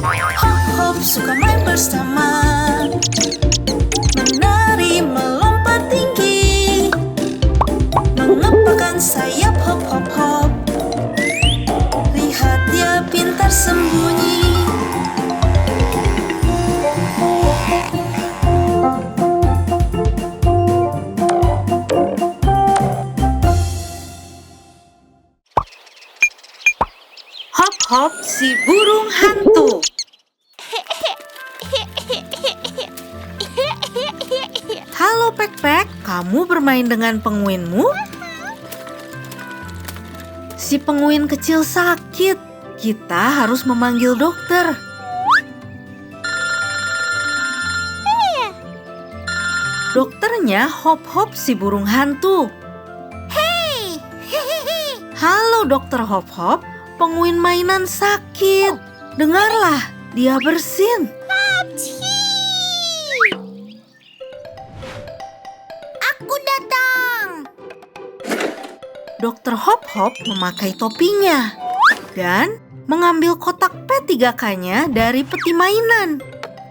Hop hop suka main bersama, menari melompat tinggi, mengepakkan sayap hop hop hop. Lihat dia pintar sembunyi. Hop hop si burung hantu. Halo Pek-Pek, kamu bermain dengan penguinmu? Si penguin kecil sakit. Kita harus memanggil dokter. Dokternya Hop-Hop si burung hantu. Hei! Halo Dokter Hop-Hop, penguin mainan sakit. Dengarlah, dia bersin. Aku datang. Dokter Hop-Hop memakai topinya dan mengambil kotak P3K-nya dari peti mainan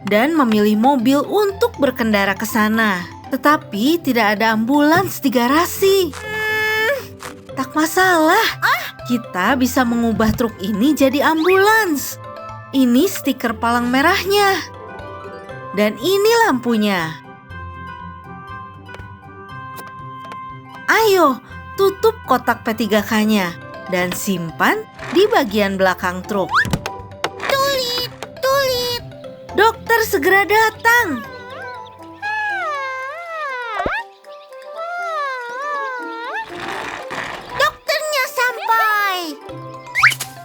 dan memilih mobil untuk berkendara ke sana. Tetapi tidak ada ambulans di garasi. Tak masalah, kita bisa mengubah truk ini jadi ambulans. Ini stiker palang merahnya. Dan ini lampunya. Ayo, tutup kotak P3K-nya dan simpan di bagian belakang truk. Tulit, tulit. Dokter segera datang. Dokternya sampai.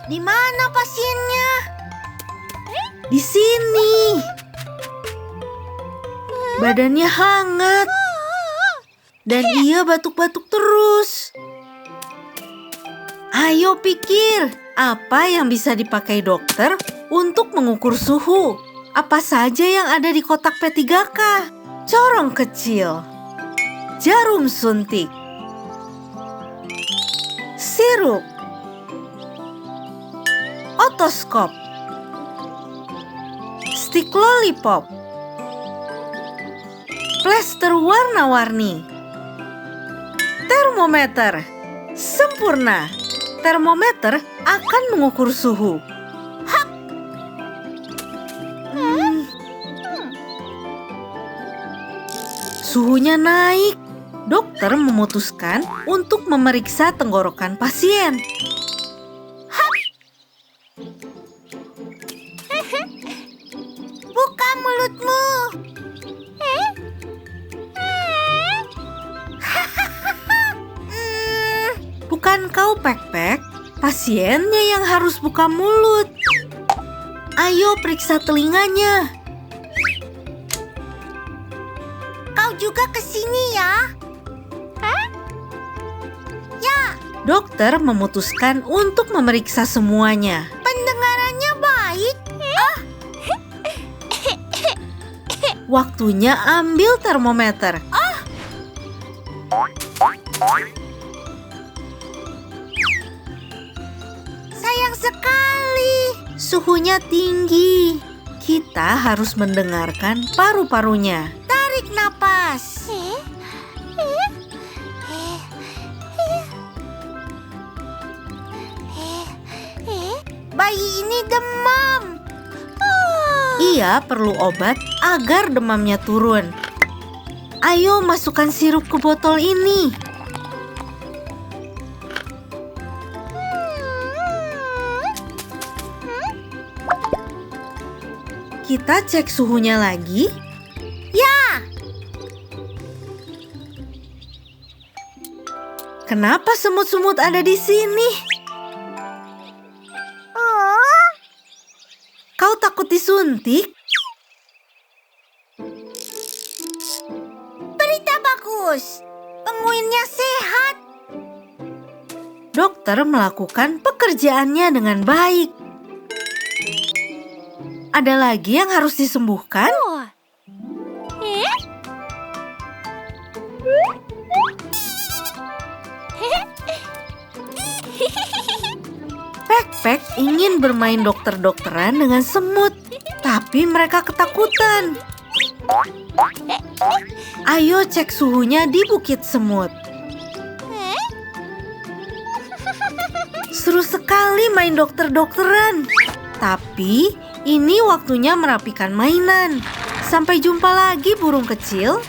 Di mana pasiennya? Di sini. Badannya hangat dan ia batuk-batuk terus. Ayo pikir, apa yang bisa dipakai dokter untuk mengukur suhu? Apa saja yang ada di kotak P3K? Corong kecil, jarum suntik, sirup, otoskop, stik lollipop, plester warna-warni, termometer. Sempurna. Termometer akan mengukur suhu. Suhunya naik. Dokter memutuskan untuk memeriksa tenggorokan pasien. Buka mulutmu. Bukan kau, Pek-Pek. Pasiennya yang harus buka mulut. Ayo periksa telinganya. Kau juga ke sini ya. Ya, Dokter memutuskan untuk memeriksa semuanya. pendengarannya baik. Waktunya ambil termometer. Sayang sekali. Suhunya tinggi. Kita harus mendengarkan paru-parunya. Tarik napas. Bayi ini demam. Ia perlu obat agar demamnya turun. Ayo masukkan sirup ke botol ini. Kita cek suhunya lagi. Ya, Kenapa semut-semut ada di sini? Kau takut disuntik? berita bagus. Penguinnya sehat. Dokter melakukan pekerjaannya dengan baik. Ada lagi yang harus disembuhkan? Pek-Pek ingin bermain dokter-dokteran dengan semut, tapi mereka ketakutan. Ayo cek suhunya di Bukit Semut. Seru sekali main dokter-dokteran. Tapi ini waktunya merapikan mainan. Sampai jumpa lagi burung kecil.